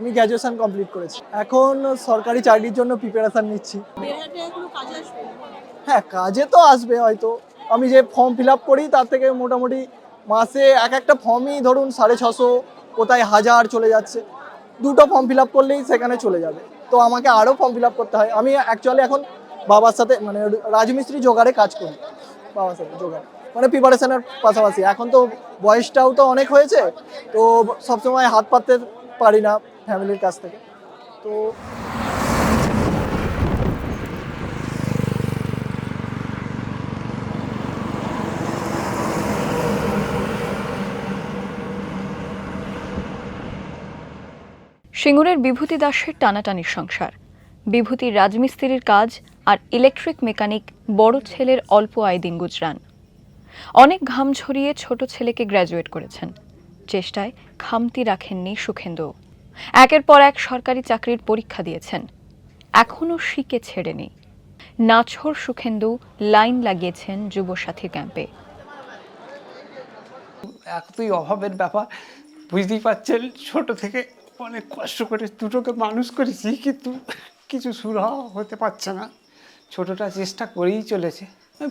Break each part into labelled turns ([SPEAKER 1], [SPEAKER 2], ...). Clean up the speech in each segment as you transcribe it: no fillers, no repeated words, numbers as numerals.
[SPEAKER 1] আমি graduation complete করেছি, এখন সরকারি চাকরির জন্য প্রিপারেশন নিচ্ছি। হ্যাঁ, কাজে তো আসবে হয়তো। আমি যে ফর্ম ফিল আপ করি তার থেকে মোটামুটি মাসে একটা ফর্মই ধরুন 650, কোথায় 1000 চলে যাচ্ছে। দুটো ফর্ম ফিল আপ করলেই সেখানে চলে যাবে, তো আমাকে আরও ফর্ম ফিল আপ করতে হয়। আমি অ্যাকচুয়ালি এখন বাবার সাথে মানে রাজমিস্ত্রি জোগাড়ে কাজ করি, বাবার সাথে জোগাড় মানে প্রিপারেশনের পাশাপাশি। এখন তো বয়সটাও তো অনেক হয়েছে, তো সবসময় হাত পাততে পারি না ফ্যামিলির কাছ থেকে, তো
[SPEAKER 2] সিঙ্গুরের বিভূতি দাসের টানাটানির সংসার। বিভূতির রাজমিস্ত্রির কাজ আর ইলেকট্রিক মেকানিক বড় ছেলের অল্প আয় দিন গুজরান। অনেক ঘাম ঝরিয়ে ছোট ছেলেকে গ্র্যাজুয়েট করেছেন। চেষ্টায় খামতি রাখেননি সুখেন্দু। একের পর এক সরকারি চাকরির পরীক্ষা দিয়েছেন, এখনও শিকে ছেড়েনি। নাছোড় সুখেন্দু লাইন লাগিয়েছেন যুবসাথী ক্যাম্পে।
[SPEAKER 3] এতই অভাবের ব্যাপার, বুঝতেই পারছেন। ছোট থেকে অনেক কষ্ট করে দুটোকে মানুষ করেছি, কিন্তু কিছু সুরাহা হতে পারছে না। ছোটটা চেষ্টা করেই চলেছে,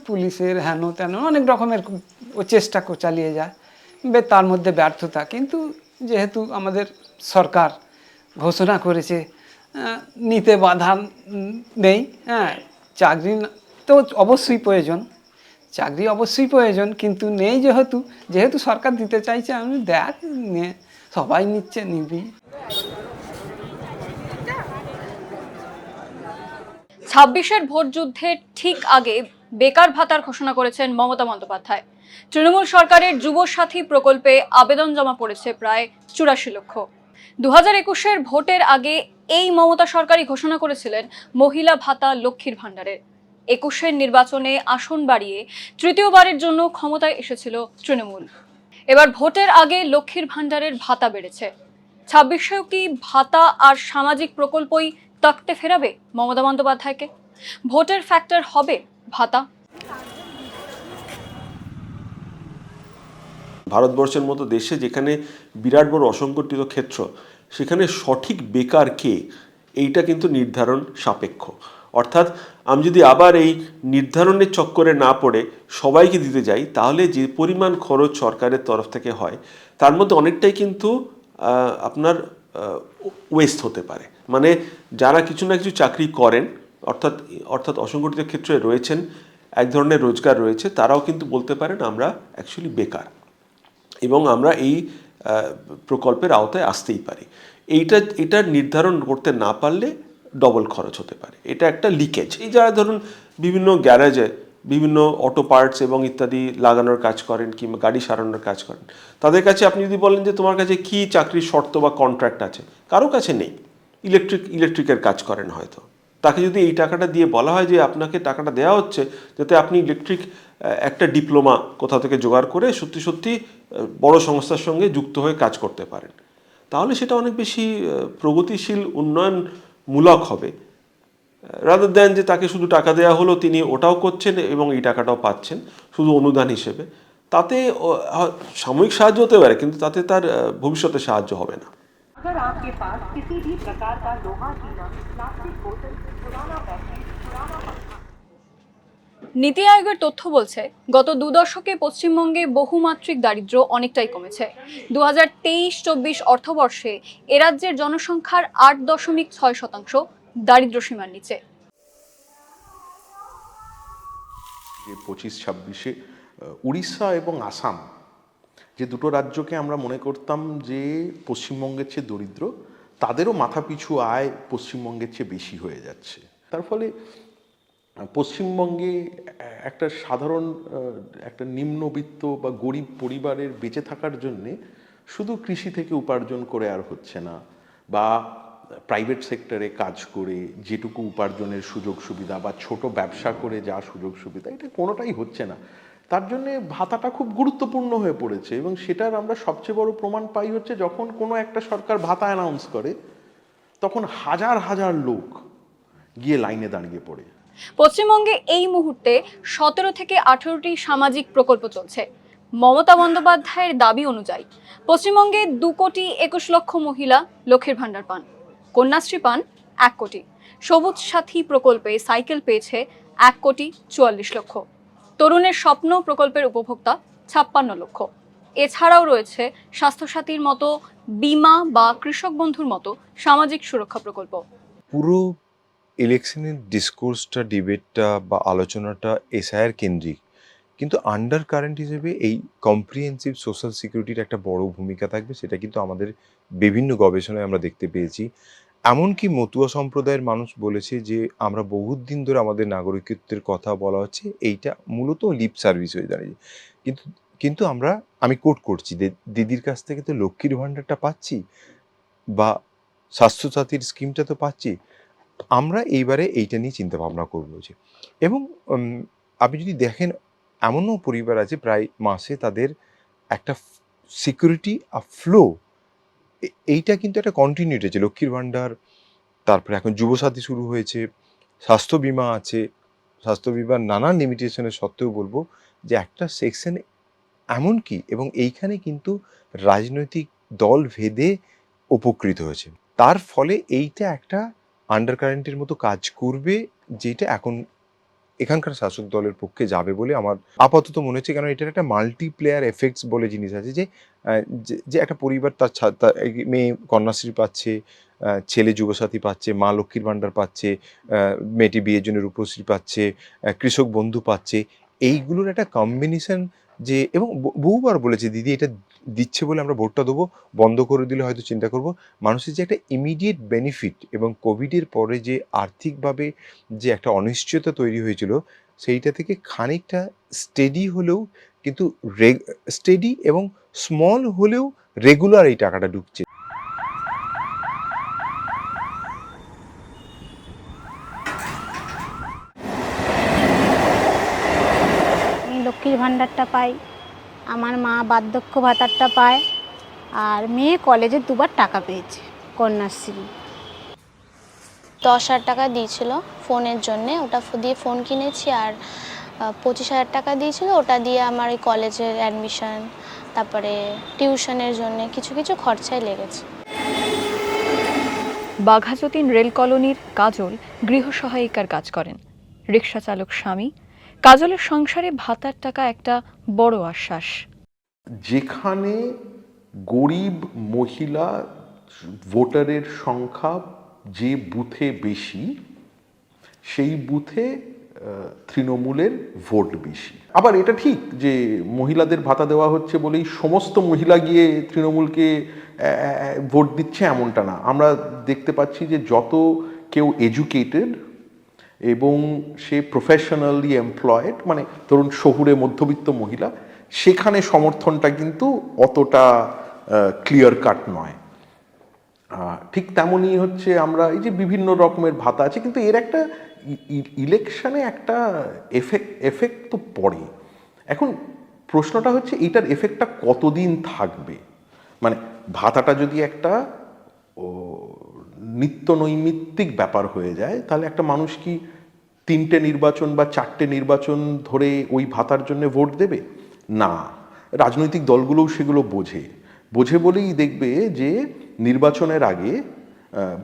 [SPEAKER 3] পুলিশের হেন তেন অনেক রকমের ও চেষ্টা চালিয়ে যায়, তার মধ্যে ব্যর্থতা। কিন্তু যেহেতু আমাদের সরকার ঘোষণা করেছে নিতে বাধা নেই, হ্যাঁ, চাকরি তো অবশ্যই প্রয়োজন, চাকরি অবশ্যই প্রয়োজন, কিন্তু নেই যেহেতু যেহেতু সরকার দিতে চাইছে, আমি দেখ সবাই নিচ্ছে, নিবি।
[SPEAKER 2] 26-এর ভোট যুদ্ধের ঠিক আগে বেকার ভাতার ঘোষণা করেছেন মমতা বন্দ্যোপাধ্যায়। তৃণমূল সরকারের যুবসাথী প্রকল্পে আবেদন জমা পড়েছে প্রায় 84 লক্ষ। 2021-এর ভোটের আগে এই মমতা সরকারই ঘোষণা করেছিলেন মহিলা ভাতা লক্ষ্মীর ভাণ্ডারের। 21-এর নির্বাচনে আসন বাড়িয়ে তৃতীয়বারের জন্য ক্ষমতায় এসেছিল তৃণমূল। এবার ভোটের আগে লক্ষ্মীর ভাণ্ডারের ভাতা বেড়েছে। 26-এও কি ভাতা আর সামাজিক প্রকল্পই তকতে ফেরাবে মমতা বন্দ্যোপাধ্যায়কে? ভোটের ফ্যাক্টর হবে ভাতা?
[SPEAKER 4] ভারতবর্ষের মতো দেশে যেখানে বিরাট বড় অসংগঠিত ক্ষেত্র, সেখানে সঠিক বেকার কে এইটা কিন্তু নির্ধারণ সাপেক্ষ। অর্থাৎ আমি যদি আবার এই নির্ধারণের চক্করে না পড়ে সবাইকে দিতে যাই, তাহলে যে পরিমাণ খরচ সরকারের তরফ থেকে হয় তার মধ্যে অনেকটাই কিন্তু আপনার ওয়েস্ট হতে পারে। মানে যারা কিছু না কিছু চাকরি করেন, অর্থাৎ অসংগঠিত ক্ষেত্রে রয়েছেন, এক ধরনের রোজগার রয়েছে, তারাও কিন্তু বলতে পারেন আমরা অ্যাকচুয়ালি বেকার, এবং আমরা এই প্রকল্পের আওতায় আসতেই পারি। এটা নির্ধারণ করতে না পারলে ডবল খরচ হতে পারে, এটা একটা লিকেজ। এই যারা ধরুন বিভিন্ন গ্যারেজে বিভিন্ন অটো পার্টস এবং ইত্যাদি লাগানোর কাজ করেন, কিংবা গাড়ি সারানোর কাজ করেন, তাদের কাছে আপনি যদি বলেন যে তোমার কাছে কী চাকরির শর্ত বা কন্ট্রাক্ট আছে, কারো কাছে নেই। ইলেকট্রিকের কাজ করেন হয়তো, তাকে যদি এই টাকাটা দিয়ে বলা হয় যে আপনাকে টাকাটা দেওয়া হচ্ছে যাতে আপনি ইলেকট্রিক একটা ডিপ্লোমা কোথাও থেকে জোগাড় করে সত্যি সত্যি বড় সংস্থার সঙ্গে যুক্ত হয়ে কাজ করতে পারেন, তাহলে সেটা অনেক বেশি প্রগতিশীল উন্নয়নমূলক হবে, রাদার দ্যান যে তাকে শুধু টাকা দেওয়া হলো, তিনি ওটাও করছেন এবং এই টাকাটাও পাচ্ছেন শুধু অনুদান হিসেবে। তাতে সাময়িক সাহায্য হতে পারে, কিন্তু তাতে তার ভবিষ্যতে সাহায্য হবে না।
[SPEAKER 5] अगर आपके पास किसी भी प्रकार का लोहा कीना, प्लास्टिक बोतल, पुराना बैटरी, पुराना पंखा।
[SPEAKER 2] নীতি আয়োগের তথ্য বলছে, গত 2 দশকে পশ্চিমবঙ্গে বহুমাত্রিক দারিদ্র্য অনেকটাই কমেছে। 2023-24 অর্থবর্ষে এ রাজ্যের জনসংখ্যার 8.6% দারিদ্র্য সীমার নিচে।
[SPEAKER 6] 25-26-এ উড়িষ্যা এবং আসাম, যে দুটো রাজ্যকে আমরা মনে করতাম যে পশ্চিমবঙ্গের চেয়ে দরিদ্র, তাদেরও মাথাপিছু আয় পশ্চিমবঙ্গের চেয়ে বেশি হয়ে যাচ্ছে। তার ফলে পশ্চিমবঙ্গে একটা সাধারণ একটা নিম্নবিত্ত বা গরিব পরিবারের বেঁচে থাকার জন্যে শুধু কৃষি থেকে উপার্জন করে আর হচ্ছে না, বা প্রাইভেট সেক্টরে কাজ করে যেটুকু উপার্জনের সুযোগ সুবিধা বা ছোট ব্যবসা করে যা সুযোগ সুবিধা, এটা কোনোটাই হচ্ছে না। তার জন্যে ভাতাটা খুব গুরুত্বপূর্ণ হয়ে পড়েছে, এবং সেটার আমরা সবচেয়ে বড় প্রমাণ পাই হচ্ছে যখন কোনো একটা সরকার ভাতা অ্যানাউন্স করে, তখন হাজার হাজার লোক গিয়ে লাইনে দাঁড়িয়ে পড়ে।
[SPEAKER 2] পশ্চিমবঙ্গে এই মুহূর্তে 17 থেকে 18টি সামাজিক প্রকল্প চলছে। মমতা বন্দ্যোপাধ্যায়ের দাবি অনুযায়ী পশ্চিমবঙ্গে 2,21,00,000 মহিলা লক্ষ্মীর ভাণ্ডার পান, কন্যাশ্রী পান 1 কোটি, সবুজ সাথী প্রকল্পে সাইকেল পেয়েছে 1,44,00,000, তরুণের স্বপ্ন প্রকল্পের উপভোক্তা 56 লক্ষ। এছাড়াও রয়েছে স্বাস্থ্যসাথীর মতো বীমা বা কৃষক বন্ধুর মতো সামাজিক সুরক্ষা প্রকল্প।
[SPEAKER 7] পুরো ইলেকশনের ডিসকোর্সটা, ডিবেটটা বা আলোচনাটা এসআইআর কেন্দ্রিক, কিন্তু আন্ডার কারেন্ট হিসেবে এই কম্প্রিহেন্সিভ সোশ্যাল সিকিউরিটির একটা বড় ভূমিকা থাকবে, সেটা কিন্তু আমাদের বিভিন্ন গবেষণায় আমরা দেখতে পেয়েছি। এমনকি মতুয়া সম্প্রদায়ের মানুষ বলেছে যে আমরা বহুত দিন ধরে আমাদের নাগরিকত্বের কথা বলা হচ্ছে, এইটা মূলত লিপ সার্ভিস হয়ে দাঁড়িয়েছে। কিন্তু কিন্তু আমি কোট করছি, দিদির কাছ থেকে তো লক্ষ্মীর ভাণ্ডারটা পাচ্ছি বা স্বাস্থ্যসাথীর স্কিমটা তো পাচ্ছি, আমরা এইবারে এইটা নিয়ে চিন্তা ভাবনা করবো যে। এবং আপনি যদি দেখেন, এমনও পরিবার আছে প্রায় মাসে তাদের একটা সিকিউরিটি ফ্লো, এইটা কিন্তু একটা কন্টিনিউটি আছে। লক্ষ্মীর ভাণ্ডার, তারপরে এখন যুবসাথী শুরু হয়েছে, স্বাস্থ্য বিমা আছে। স্বাস্থ্য বিমার নানান লিমিটেশনের সত্ত্বেও বলবো যে একটা সেকশন এমনকি, এবং এইখানে কিন্তু রাজনৈতিক দল ভেদে উপকৃত হয়েছে। তার ফলে এইটা একটা আন্ডারকারেন্টের মতো কাজ করবে, যেটা এখানকার শাসক দলের পক্ষে যাবে বলে আমার আপাতত মনে হচ্ছে। কারণ এটার একটা মাল্টিপ্লেয়ার এফেক্টস বলে জিনিস আছে, যে একটা পরিবার তার মেয়ে কন্যাশ্রী পাচ্ছে, ছেলে যুবসাথী পাচ্ছে, মা লক্ষ্মীর ভাণ্ডার পাচ্ছে, মেয়েটি বিয়ের জন্য রূপশ্রী পাচ্ছে, কৃষক বন্ধু পাচ্ছে, এইগুলোর একটা কম্বিনেশন যে। এবং বহুবার বলেছে দিদি এটা দিচ্ছে বলে আমরা ভোটটা দেবো, বন্ধ করে দিলে হয়তো চিন্তা করব। মানুষের যে একটা ইমিডিয়েট বেনিফিট, এবং কোভিডের পরে যে আর্থিকভাবে যে একটা অনিশ্চয়তা তৈরি হয়েছিল, সেইটা থেকে খানিকটা স্টেডি হলেও, কিন্তু স্টেডি এবং স্মল হলেও রেগুলার এই টাকাটা ঢুকছে।
[SPEAKER 8] আমি লক্ষ্মীর ভাণ্ডারটা পাই, আমার মা বার্ধক্য ভাতারটা পায়, আর মেয়ে কলেজে 2বার টাকা পেয়েছে কন্যাশ্রী।
[SPEAKER 9] 10,000 টাকা দিয়েছিল ফোনের জন্যে, ওটা দিয়ে ফোন কিনেছি। আর 25,000 টাকা দিয়েছিল, ওটা দিয়ে আমার এই কলেজের অ্যাডমিশন, তারপরে টিউশনের জন্য কিছু কিছু খরচাই লেগেছে।
[SPEAKER 2] বাঘাযতীন রেল কলোনির কাজল গৃহসহায়িকার কাজ করেন। রিকশা চালক স্বামী, কাজলের সংসারে ভাতার টাকা একটা বড় আশ্বাস।
[SPEAKER 6] যেখানে গরিব মহিলা ভোটারের সংখ্যা যে বুথে বেশি, সেই বুথে তৃণমূলের ভোট বেশি। আবার এটা ঠিক যে মহিলাদের ভাতা দেওয়া হচ্ছে বলেই সমস্ত মহিলা গিয়ে তৃণমূলকে ভোট দিচ্ছে, এমনটা না। আমরা দেখতে পাচ্ছি যে যত কেউ এডুকেটেড এবং সে প্রফেশনালি এমপ্লয়েড, মানে ধরুন শহুরে মধ্যবিত্ত মহিলা, সেখানে সমর্থনটা কিন্তু অতটা ক্লিয়ার কাট নয়। ঠিক তেমনই হচ্ছে আমরা এই যে বিভিন্ন রকমের ভাতা আছে, কিন্তু এর একটা ইলেকশনে একটা এফেক্ট তো পড়ে। এখন প্রশ্নটা হচ্ছে এইটার এফেক্টটা কতদিন থাকবে। মানে ভাতাটা যদি একটা নিত্য নৈমিত্তিক ব্যাপার হয়ে যায়, তাহলে একটা মানুষ কি 3টে নির্বাচন বা 4টে নির্বাচন ধরে ওই ভাতার জন্য ভোট দেবে? না, রাজনৈতিক দলগুলোও সেগুলো বোঝে বলেই দেখবে যে নির্বাচনের আগে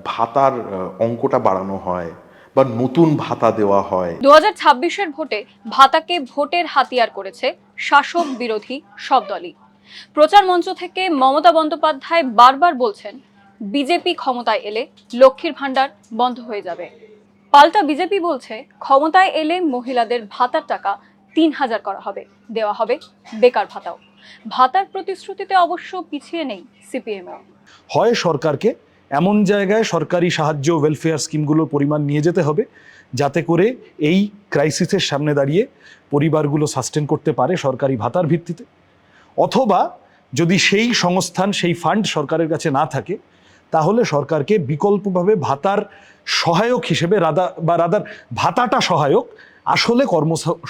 [SPEAKER 6] ভাতার অঙ্কটা বাড়ানো হয় বা নতুন ভাতা দেওয়া হয়।
[SPEAKER 2] 2026-এর ভোটে ভাতাকে ভোটের হাতিয়ার করেছে শাসক বিরোধী সব দলই। প্রচার মঞ্চ থেকে মমতা বন্দ্যোপাধ্যায় বারবার বলছেন, বিজেপি ক্ষমতায় এলে লক্ষ্মীর ভাণ্ডার বন্ধ হয়ে যাবে। পাল্টা বিজেপি বলছে ক্ষমতায় এলে মহিলাদের ভাতার টাকা 3,000 করা হবে, দেওয়া হবে বেকার ভাতাও। ভাতার প্রতিশ্রুতিতে অবশ্য পিছিয়ে নেই সিপিএমও।
[SPEAKER 10] হয় সরকারকে এমন জায়গায় সরকারি সাহায্য ওয়েলফেয়ার স্কিমগুলোর পরিমাণ নিয়ে যেতে হবে যাতে করে এই ক্রাইসিসের সামনে দাঁড়িয়ে পরিবারগুলো সাস্টেন করতে পারে সরকারি ভাতার ভিত্তিতে, অথবা যদি সেই সংস্থান, সেই ফান্ড সরকারের কাছে না থাকে, তাহলে সরকারকে বিকল্পভাবে ভাতার সহায়ক হিসেবে রাদার ভাতাটা সহায়ক, আসলে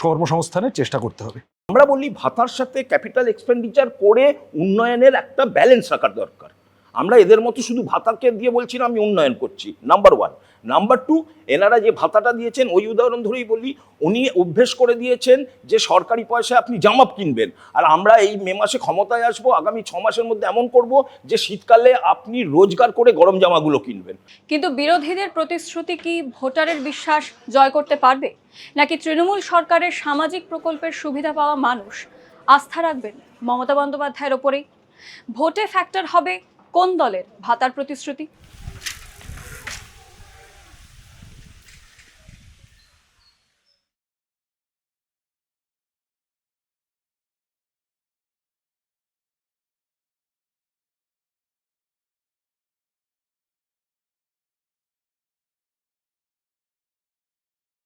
[SPEAKER 10] কর্মসংস্থানের চেষ্টা করতে হবে।
[SPEAKER 11] আমরা বলি ভাতার সাথে ক্যাপিটাল এক্সপেন্ডিচার করে উন্নয়নের একটা ব্যালেন্স রাখার দরকার। আমরা এদের মতো শুধু ভাতাকে দিয়ে বলছি না আমি উন্নয়ন করছি, নাম্বার 1। নাম্বার 2, এনারা যে ভাতাটা দিয়েছেন ওই উদাহরণ ধরেই বলি, উনি অভ্যেস করে দিয়েছেন যে সরকারি পয়সায় আপনি জামা কিনবেন, আর আমরা এই মে মাসে ক্ষমতায় আসবো, আগামী 6 মাসের মধ্যে এমন করব যে শীতকালে আপনি রোজগার করে গরম জামাগুলো কিনবেন।
[SPEAKER 2] কিন্তু বিরোধীদের প্রতিশ্রুতি কি ভোটারের বিশ্বাস জয় করতে পারবে, নাকি তৃণমূল সরকারের সামাজিক প্রকল্পের সুবিধা পাওয়া মানুষ আস্থা রাখবেন মমতা বন্দ্যোপাধ্যায়ের ওপরেই? ভোটে ফ্যাক্টর হবে কোন দলের ভাতার প্রতিশ্রুতি?